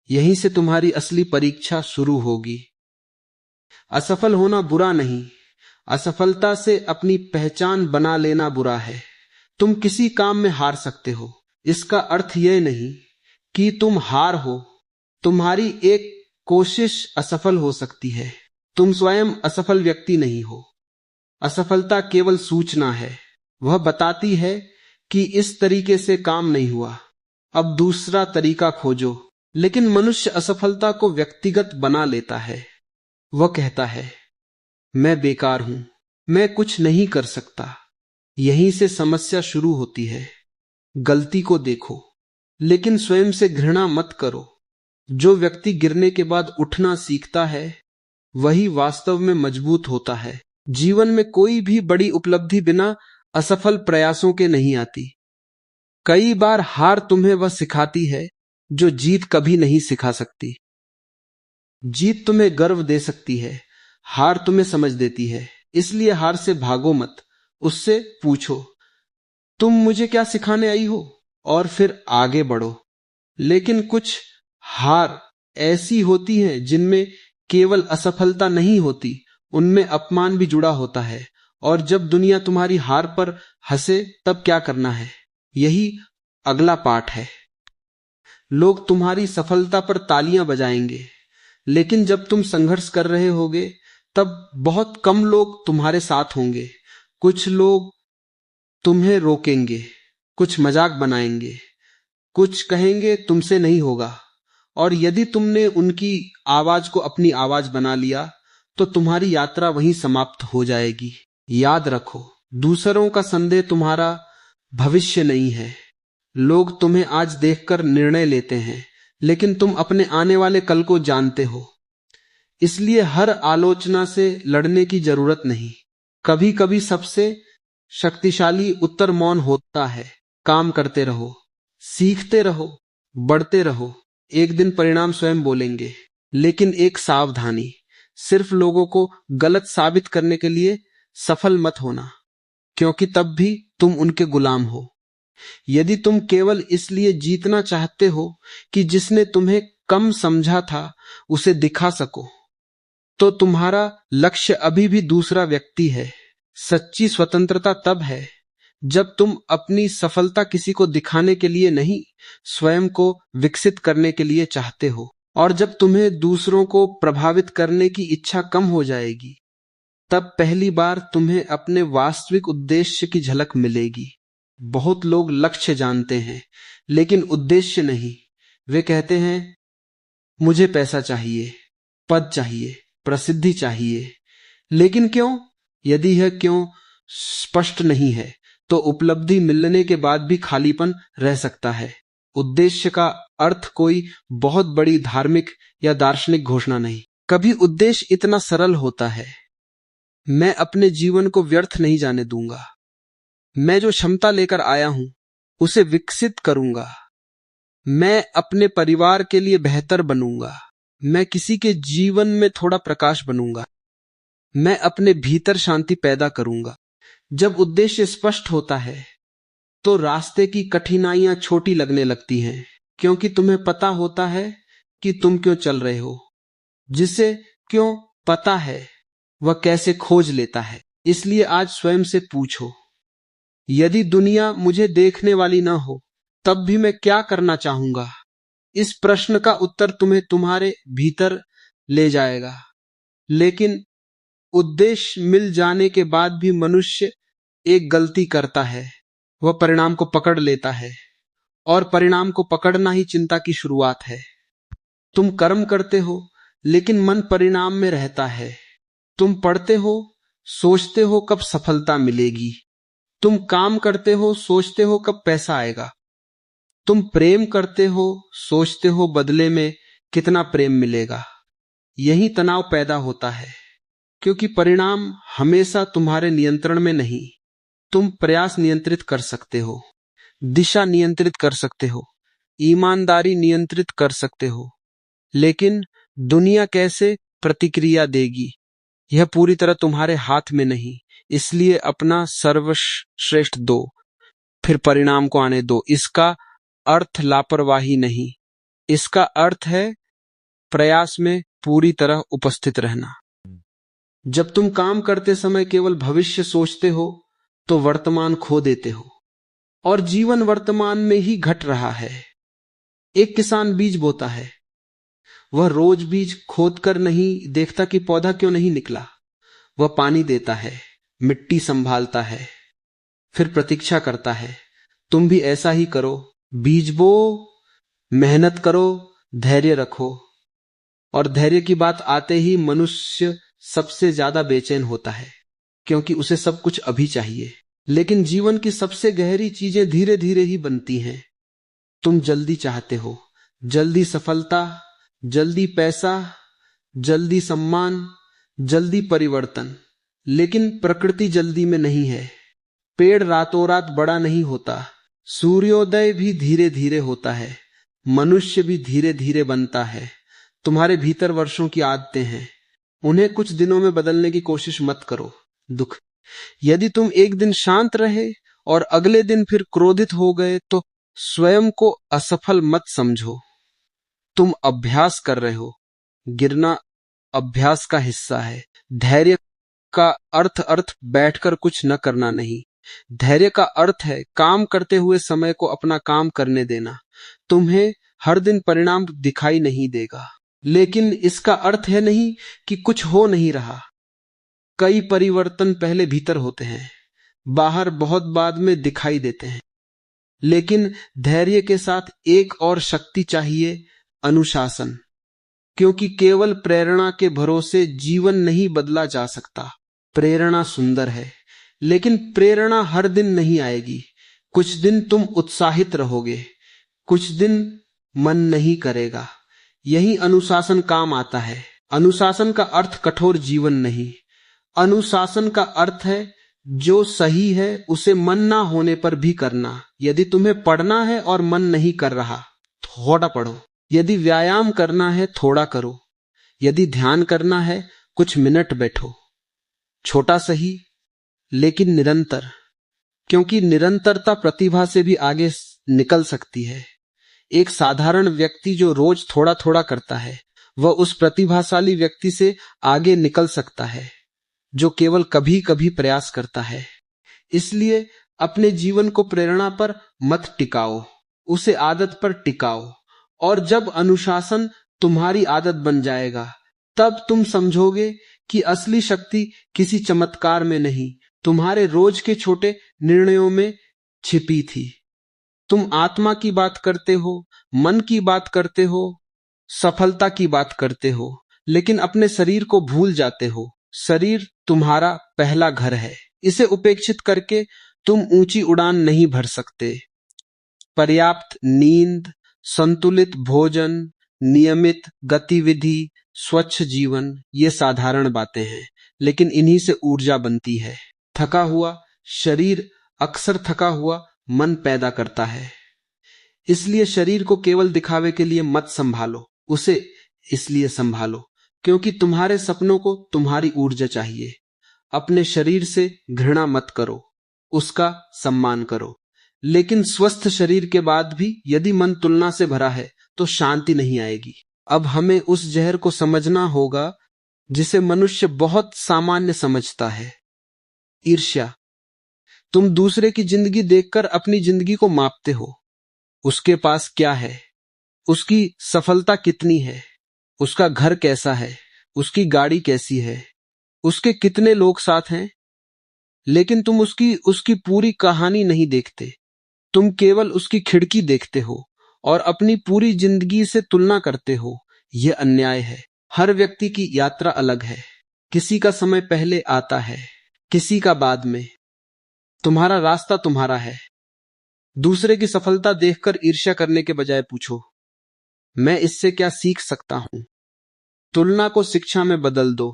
यहीं से तुम्हारी असली परीक्षा शुरू होगी। असफल होना बुरा नहीं, असफलता से अपनी पहचान बना लेना बुरा है। तुम किसी काम में हार सकते हो, इसका अर्थ यह नहीं कि तुम हार हो। तुम्हारी एक कोशिश असफल हो सकती है। तुम स्वयं असफल व्यक्ति नहीं हो। असफलता केवल सूचना है, वह बताती है कि इस तरीके से काम नहीं हुआ, अब दूसरा तरीका खोजो। लेकिन मनुष्य असफलता को व्यक्तिगत बना लेता है। वह कहता है मैं बेकार हूं, मैं कुछ नहीं कर सकता। यहीं से समस्या शुरू होती है। गलती को देखो, लेकिन स्वयं से घृणा मत करो। जो व्यक्ति गिरने के बाद उठना सीखता है, वही वास्तव में मजबूत होता है। जीवन में कोई भी बड़ी उपलब्धि बिना असफल प्रयासों के नहीं आती। कई बार हार तुम्हें वह सिखाती है जो जीत कभी नहीं सिखा सकती। जीत तुम्हें गर्व दे सकती है, हार तुम्हें समझ देती है। इसलिए हार से भागो मत, उससे पूछो तुम मुझे क्या सिखाने आई हो, और फिर आगे बढ़ो। लेकिन कुछ हार ऐसी होती हैं जिनमें केवल असफलता नहीं होती, उनमें अपमान भी जुड़ा होता है। और जब दुनिया तुम्हारी हार पर हंसे, तब क्या करना है, यही अगला पाठ है। लोग तुम्हारी सफलता पर तालियां बजाएंगे, लेकिन जब तुम संघर्ष कर रहे होगे, तब बहुत कम लोग तुम्हारे साथ होंगे। कुछ लोग तुम्हें रोकेंगे, कुछ मजाक बनाएंगे, कुछ कहेंगे तुमसे नहीं होगा। और यदि तुमने उनकी आवाज को अपनी आवाज बना लिया, तो तुम्हारी यात्रा वहीं समाप्त हो जाएगी। याद रखो, दूसरों का संदेह तुम्हारा भविष्य नहीं है। लोग तुम्हें आज देखकर निर्णय लेते हैं, लेकिन तुम अपने आने वाले कल को जानते हो। इसलिए हर आलोचना से लड़ने की जरूरत नहीं। कभी कभी सबसे शक्तिशाली उत्तर मौन होता है। काम करते रहो, सीखते रहो, बढ़ते रहो। एक दिन परिणाम स्वयं बोलेंगे। लेकिन एक सावधानी, सिर्फ लोगों को गलत साबित करने के लिए सफल मत होना, क्योंकि तब भी तुम उनके गुलाम हो। यदि तुम केवल इसलिए जीतना चाहते हो कि जिसने तुम्हें कम समझा था उसे दिखा सको, तो तुम्हारा लक्ष्य अभी भी दूसरा व्यक्ति है। सच्ची स्वतंत्रता तब है जब तुम अपनी सफलता किसी को दिखाने के लिए नहीं, स्वयं को विकसित करने के लिए चाहते हो। और जब तुम्हें दूसरों को प्रभावित करने की इच्छा कम हो जाएगी, तब पहली बार तुम्हें अपने वास्तविक उद्देश्य की झलक मिलेगी। बहुत लोग लक्ष्य जानते हैं, लेकिन उद्देश्य नहीं। वे कहते हैं मुझे पैसा चाहिए, पद चाहिए, प्रसिद्धि चाहिए, लेकिन क्यों? यदि यह क्यों स्पष्ट नहीं है तो उपलब्धि मिलने के बाद भी खालीपन रह सकता है। उद्देश्य का अर्थ कोई बहुत बड़ी धार्मिक या दार्शनिक घोषणा नहीं। कभी उद्देश्य इतना सरल होता है, मैं अपने जीवन को व्यर्थ नहीं जाने दूंगा, मैं जो क्षमता लेकर आया हूं उसे विकसित करूंगा, मैं अपने परिवार के लिए बेहतर बनूंगा, मैं किसी के जीवन में थोड़ा प्रकाश बनूंगा, मैं अपने भीतर शांति पैदा करूंगा। जब उद्देश्य स्पष्ट होता है तो रास्ते की कठिनाइयां छोटी लगने लगती हैं, क्योंकि तुम्हें पता होता है कि तुम क्यों चल रहे हो। जिसे क्यों पता है वह कैसे खोज लेता है। इसलिए आज स्वयं से पूछो, यदि दुनिया मुझे देखने वाली ना हो तब भी मैं क्या करना चाहूंगा? इस प्रश्न का उत्तर तुम्हें तुम्हारे भीतर ले जाएगा। लेकिन उद्देश्य मिल जाने के बाद भी मनुष्य एक गलती करता है, वह परिणाम को पकड़ लेता है, और परिणाम को पकड़ना ही चिंता की शुरुआत है। तुम कर्म करते हो लेकिन मन परिणाम में रहता है। तुम पढ़ते हो, सोचते हो कब सफलता मिलेगी। तुम काम करते हो, सोचते हो कब पैसा आएगा। तुम प्रेम करते हो, सोचते हो बदले में कितना प्रेम मिलेगा। यही तनाव पैदा होता है, क्योंकि परिणाम हमेशा तुम्हारे नियंत्रण में नहीं। तुम प्रयास नियंत्रित कर सकते हो, दिशा नियंत्रित कर सकते हो, ईमानदारी नियंत्रित कर सकते हो, लेकिन दुनिया कैसे प्रतिक्रिया देगी यह पूरी तरह तुम्हारे हाथ में नहीं। इसलिए अपना सर्वश्रेष्ठ दो, फिर परिणाम को आने दो। इसका अर्थ लापरवाही नहीं, इसका अर्थ है प्रयास में पूरी तरह उपस्थित रहना। जब तुम काम करते समय केवल भविष्य सोचते हो तो वर्तमान खो देते हो, और जीवन वर्तमान में ही घट रहा है। एक किसान बीज बोता है, वह रोज बीज खोदकर नहीं देखता कि पौधा क्यों नहीं निकला। वह पानी देता है, मिट्टी संभालता है, फिर प्रतीक्षा करता है। तुम भी ऐसा ही करो, बीज बो, मेहनत करो, धैर्य रखो। और धैर्य की बात आते ही मनुष्य सबसे ज्यादा बेचैन होता है, क्योंकि उसे सब कुछ अभी चाहिए। लेकिन जीवन की सबसे गहरी चीजें धीरे धीरे ही बनती हैं। तुम जल्दी चाहते हो, जल्दी सफलता, जल्दी पैसा, जल्दी सम्मान, जल्दी परिवर्तन। लेकिन प्रकृति जल्दी में नहीं है। पेड़ रातों रात बड़ा नहीं होता, सूर्योदय भी धीरे धीरे होता है, मनुष्य भी धीरे धीरे बनता है। तुम्हारे भीतर वर्षों की आदतें हैं, उन्हें कुछ दिनों में बदलने की कोशिश मत करो। दुख, यदि तुम एक दिन शांत रहे और अगले दिन फिर क्रोधित हो गए तो स्वयं को असफल मत समझो। तुम अभ्यास कर रहे हो, गिरना अभ्यास का हिस्सा है। धैर्य का अर्थ बैठकर कुछ न करना नहीं। धैर्य का अर्थ है काम करते हुए समय को अपना काम करने देना। तुम्हें हर दिन परिणाम दिखाई नहीं देगा, लेकिन इसका अर्थ है नहीं कि कुछ हो नहीं रहा। कई परिवर्तन पहले भीतर होते हैं, बाहर बहुत बाद में दिखाई देते हैं। लेकिन धैर्य के साथ एक और शक्ति चाहिए, अनुशासन। क्योंकि केवल प्रेरणा के भरोसे जीवन नहीं बदला जा सकता। प्रेरणा सुंदर है, लेकिन प्रेरणा हर दिन नहीं आएगी। कुछ दिन तुम उत्साहित रहोगे, कुछ दिन मन नहीं करेगा। यही अनुशासन काम आता है। अनुशासन का अर्थ कठोर जीवन नहीं, अनुशासन का अर्थ है जो सही है उसे मन ना होने पर भी करना। यदि तुम्हें पढ़ना है और मन नहीं कर रहा, थोड़ा पढ़ो। यदि व्यायाम करना है, थोड़ा करो। यदि ध्यान करना है, कुछ मिनट बैठो। छोटा सही, लेकिन निरंतर, क्योंकि निरंतरता प्रतिभा से भी आगे निकल सकती है। एक साधारण व्यक्ति जो रोज थोड़ा थोड़ा करता है, वह उस प्रतिभाशाली व्यक्ति से आगे निकल सकता है जो केवल कभी कभी प्रयास करता है। इसलिए अपने जीवन को प्रेरणा पर मत टिकाओ, उसे आदत पर टिकाओ। और जब अनुशासन तुम्हारी आदत बन जाएगा, तब तुम समझोगे कि असली शक्ति किसी चमत्कार में नहीं, तुम्हारे रोज के छोटे निर्णयों में छिपी थी। तुम आत्मा की बात करते हो, मन की बात करते हो, सफलता की बात करते हो, लेकिन अपने शरीर को भूल जाते हो। शरीर तुम्हारा पहला घर है। इसे उपेक्षित करके तुम ऊंची उड़ान नहीं भर सकते। पर्याप्त नींद, संतुलित भोजन, नियमित गतिविधि, स्वच्छ जीवन, ये साधारण बातें हैं, लेकिन इन्हीं से ऊर्जा बनती है। थका हुआ शरीर अक्सर थका हुआ मन पैदा करता है। इसलिए शरीर को केवल दिखावे के लिए मत संभालो, उसे इसलिए संभालो क्योंकि तुम्हारे सपनों को तुम्हारी ऊर्जा चाहिए। अपने शरीर से घृणा मत करो, उसका सम्मान करो। लेकिन स्वस्थ शरीर के बाद भी यदि मन तुलना से भरा है तो शांति नहीं आएगी। अब हमें उस जहर को समझना होगा जिसे मनुष्य बहुत सामान्य समझता है, ईर्ष्या। तुम दूसरे की जिंदगी देखकर अपनी जिंदगी को मापते हो। उसके पास क्या है, उसकी सफलता कितनी है, उसका घर कैसा है, उसकी गाड़ी कैसी है, उसके कितने लोग साथ हैं, लेकिन तुम उसकी पूरी कहानी नहीं देखते। तुम केवल उसकी खिड़की देखते हो और अपनी पूरी जिंदगी से तुलना करते हो। यह अन्याय है। हर व्यक्ति की यात्रा अलग है। किसी का समय पहले आता है, किसी का बाद में। तुम्हारा रास्ता तुम्हारा है। दूसरे की सफलता देखकर ईर्ष्या करने के बजाय पूछो, मैं इससे क्या सीख सकता हूं? तुलना को शिक्षा में बदल दो।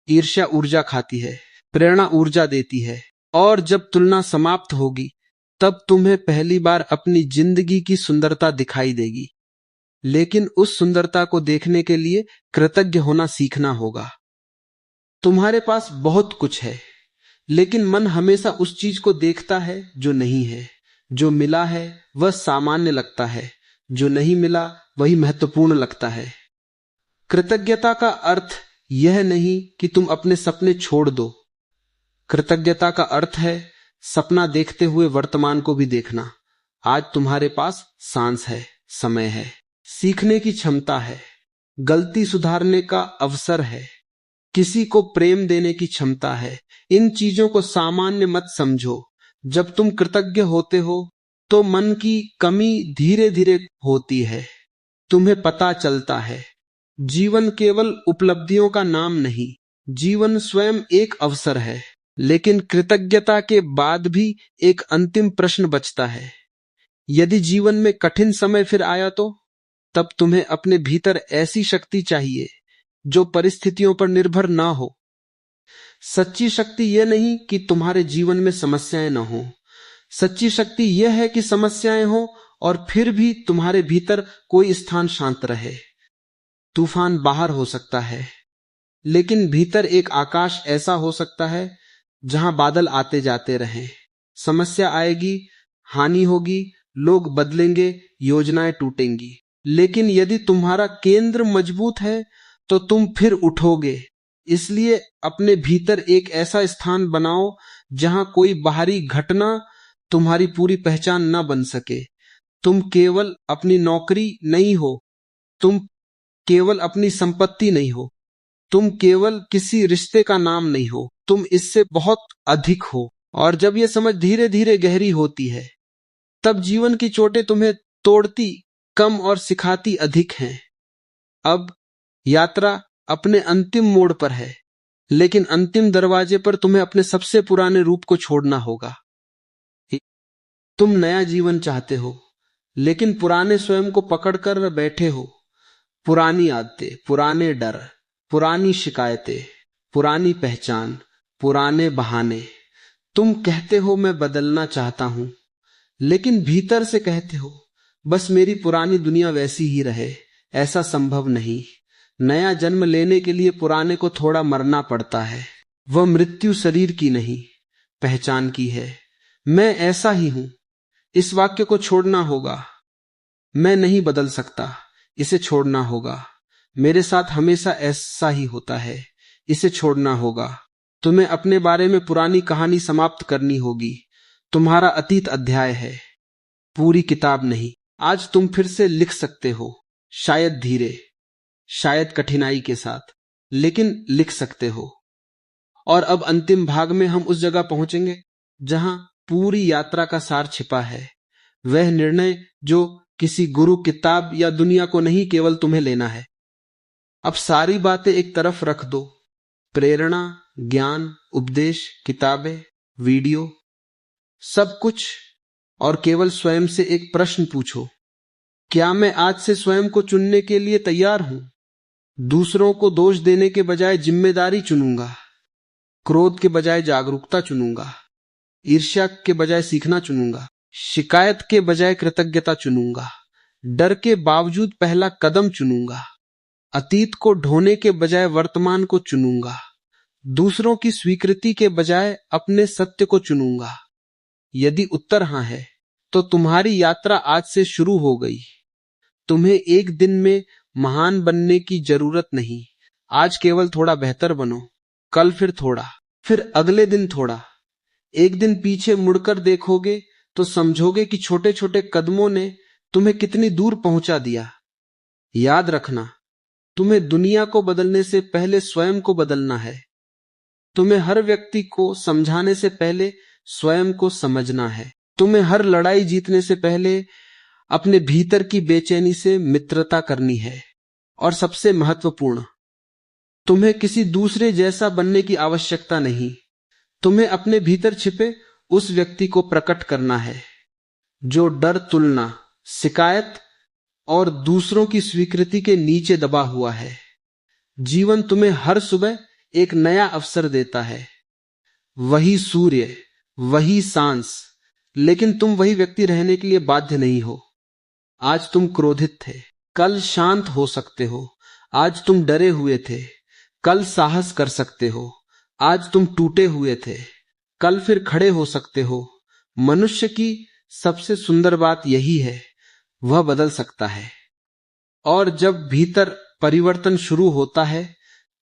ईर्ष्या ऊर्जा खाती है, प्रेरणा ऊर्जा देती है। और जब तुलना समाप्त होगी तब तुम्हें पहली बार अपनी जिंदगी की सुंदरता दिखाई देगी। लेकिन उस सुंदरता को देखने के लिए कृतज्ञ होना सीखना होगा। तुम्हारे पास बहुत कुछ है, लेकिन मन हमेशा उस चीज को देखता है जो नहीं है। जो मिला है वह सामान्य लगता है, जो नहीं मिला वही महत्वपूर्ण लगता है। कृतज्ञता का अर्थ यह नहीं कि तुम अपने सपने छोड़ दो। कृतज्ञता का अर्थ है सपना देखते हुए वर्तमान को भी देखना। आज तुम्हारे पास सांस है, समय है, सीखने की क्षमता है, गलती सुधारने का अवसर है, किसी को प्रेम देने की क्षमता है। इन चीजों को सामान्य मत समझो। जब तुम कृतज्ञ होते हो तो मन की कमी धीरे धीरे होती है। तुम्हें पता चलता है जीवन केवल उपलब्धियों का नाम नहीं, जीवन स्वयं एक अवसर है। लेकिन कृतज्ञता के बाद भी एक अंतिम प्रश्न बचता है। यदि जीवन में कठिन समय फिर आया तो तब तुम्हें अपने भीतर ऐसी शक्ति चाहिए जो परिस्थितियों पर निर्भर ना हो। सच्ची शक्ति यह नहीं कि तुम्हारे जीवन में समस्याएं ना हो। सच्ची शक्ति यह है कि समस्याएं हो और फिर भी तुम्हारे भीतर कोई स्थान शांत रहे। तूफान बाहर हो सकता है, लेकिन भीतर एक आकाश ऐसा हो सकता है जहां बादल आते जाते रहें। समस्या आएगी, हानि होगी, लोग बदलेंगे, योजनाएं टूटेंगी, लेकिन यदि तुम्हारा केंद्र मजबूत है तो तुम फिर उठोगे। इसलिए अपने भीतर एक ऐसा स्थान बनाओ जहां कोई बाहरी घटना तुम्हारी पूरी पहचान न बन सके। तुम केवल अपनी नौकरी नहीं हो, तुम केवल अपनी संपत्ति नहीं हो, तुम केवल किसी रिश्ते का नाम नहीं हो, तुम इससे बहुत अधिक हो। और जब यह समझ धीरे धीरे गहरी होती है तब जीवन की चोटें तुम्हें तोड़ती कम और सिखाती अधिक हैं। अब यात्रा अपने अंतिम मोड़ पर है, लेकिन अंतिम दरवाजे पर तुम्हें अपने सबसे पुराने रूप को छोड़ना होगा। तुम नया जीवन चाहते हो, लेकिन पुराने स्वयं को पकड़कर बैठे हो। पुरानी आदतें, पुराने डर, पुरानी शिकायतें, पुरानी पहचान, पुराने बहाने। तुम कहते हो मैं बदलना चाहता हूं, लेकिन भीतर से कहते हो बस मेरी पुरानी दुनिया वैसी ही रहे। ऐसा संभव नहीं। नया जन्म लेने के लिए पुराने को थोड़ा मरना पड़ता है। वह मृत्यु शरीर की नहीं, पहचान की है। मैं ऐसा ही हूं, इस वाक्य को छोड़ना होगा। मैं नहीं बदल सकता, इसे छोड़ना होगा। मेरे साथ हमेशा ऐसा ही होता है, इसे छोड़ना होगा। तुम्हें अपने बारे में पुरानी कहानी समाप्त करनी होगी। तुम्हारा अतीत अध्याय है, पूरी किताब नहीं। आज तुम फिर से लिख सकते हो, शायद धीरे, शायद कठिनाई के साथ, लेकिन लिख सकते हो। और अब अंतिम भाग में हम उस जगह पहुंचेंगे जहां पूरी यात्रा का सार छिपा है। वह निर्णय जो किसी गुरु, किताब या दुनिया को नहीं, केवल तुम्हें लेना है। अब सारी बातें एक तरफ रख दो। प्रेरणा, ज्ञान, उपदेश, किताबें, वीडियो, सब कुछ। और केवल स्वयं से एक प्रश्न पूछो, क्या मैं आज से स्वयं को चुनने के लिए तैयार हूं? दूसरों को दोष देने के बजाय जिम्मेदारी चुनूंगा, क्रोध के बजाय जागरूकता चुनूंगा, ईर्ष्या के बजाय सीखना चुनूंगा, शिकायत के बजाय कृतज्ञता चुनूंगा, डर के बावजूद पहला कदम चुनूंगा, अतीत को ढोने के बजाय वर्तमान को चुनूंगा, दूसरों की स्वीकृति के बजाय अपने सत्य को चुनूंगा। यदि उत्तर हां है तो तुम्हारी यात्रा आज से शुरू हो गई। तुम्हें एक दिन में महान बनने की जरूरत नहीं। आज केवल थोड़ा बेहतर बनो, कल फिर थोड़ा, फिर अगले दिन थोड़ा। एक दिन पीछे मुड़कर देखोगे तो समझोगे कि छोटे छोटे कदमों ने तुम्हें कितनी दूर पहुंचा दिया। याद रखना, तुम्हें दुनिया को बदलने से पहले स्वयं को बदलना है। तुम्हें हर व्यक्ति को समझाने से पहले स्वयं को समझना है। तुम्हें हर लड़ाई जीतने से पहले अपने भीतर की बेचैनी से मित्रता करनी है। और सबसे महत्वपूर्ण, तुम्हें किसी दूसरे जैसा बनने की आवश्यकता नहीं। तुम्हें अपने भीतर छिपे उस व्यक्ति को प्रकट करना है जो डर, तुलना, शिकायत और दूसरों की स्वीकृति के नीचे दबा हुआ है। जीवन तुम्हें हर सुबह एक नया अवसर देता है। वही सूर्य, वही सांस, लेकिन तुम वही व्यक्ति रहने के लिए बाध्य नहीं हो। आज तुम क्रोधित थे, कल शांत हो सकते हो। आज तुम डरे हुए थे, कल साहस कर सकते हो। आज तुम टूटे हुए थे, कल फिर खड़े हो सकते हो। मनुष्य की सबसे सुंदर बात यही है, वह बदल सकता है। और जब भीतर परिवर्तन शुरू होता है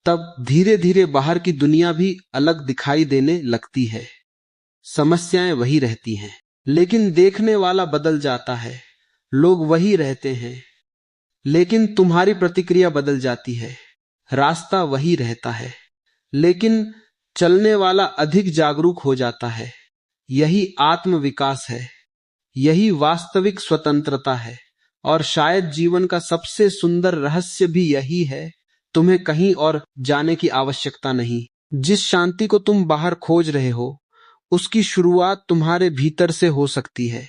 तब धीरे धीरे बाहर की दुनिया भी अलग दिखाई देने लगती है। समस्याएं वही रहती हैं, लेकिन देखने वाला बदल जाता है। लोग वही रहते हैं, लेकिन तुम्हारी प्रतिक्रिया बदल जाती है। रास्ता वही रहता है, लेकिन चलने वाला अधिक जागरूक हो जाता है। यही आत्मविकास है, यही वास्तविक स्वतंत्रता है। और शायद जीवन का सबसे सुंदर रहस्य भी यही है, तुम्हें कहीं और जाने की आवश्यकता नहीं। जिस शांति को तुम बाहर खोज रहे हो, उसकी शुरुआत तुम्हारे भीतर से हो सकती है।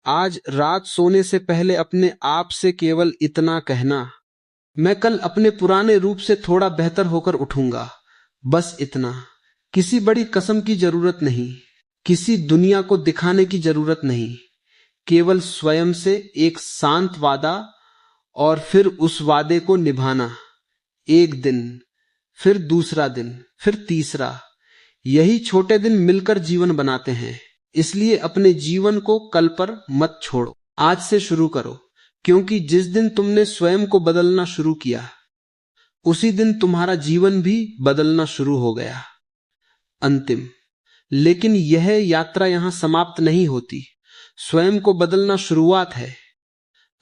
आज रात सोने से पहले अपने आप से केवल इतना कहना, मैं कल अपने पुराने रूप से थोड़ा बेहतर होकर उठूंगा। बस इतना। किसी बड़ी कसम की जरूरत नहीं, किसी दुनिया को दिखाने की जरूरत नहीं। केवल स्वयं से एक शांत वादा, और फिर उस वादे को निभाना। एक दिन, फिर दूसरा दिन, फिर तीसरा। यही छोटे दिन मिलकर जीवन बनाते हैं। इसलिए अपने जीवन को कल पर मत छोड़ो, आज से शुरू करो। क्योंकि जिस दिन तुमने स्वयं को बदलना शुरू किया, उसी दिन तुम्हारा जीवन भी बदलना शुरू हो गया। अंतिम, लेकिन यह यात्रा यहां समाप्त नहीं होती। स्वयं को बदलना शुरुआत है।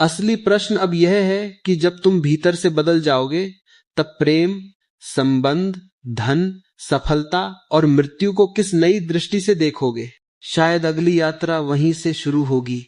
असली प्रश्न अब यह है कि जब तुम भीतर से बदल जाओगे, तब प्रेम, संबंध, धन, सफलता और मृत्यु को किस नई दृष्टि से देखोगे। शायद अगली यात्रा वहीं से शुरू होगी,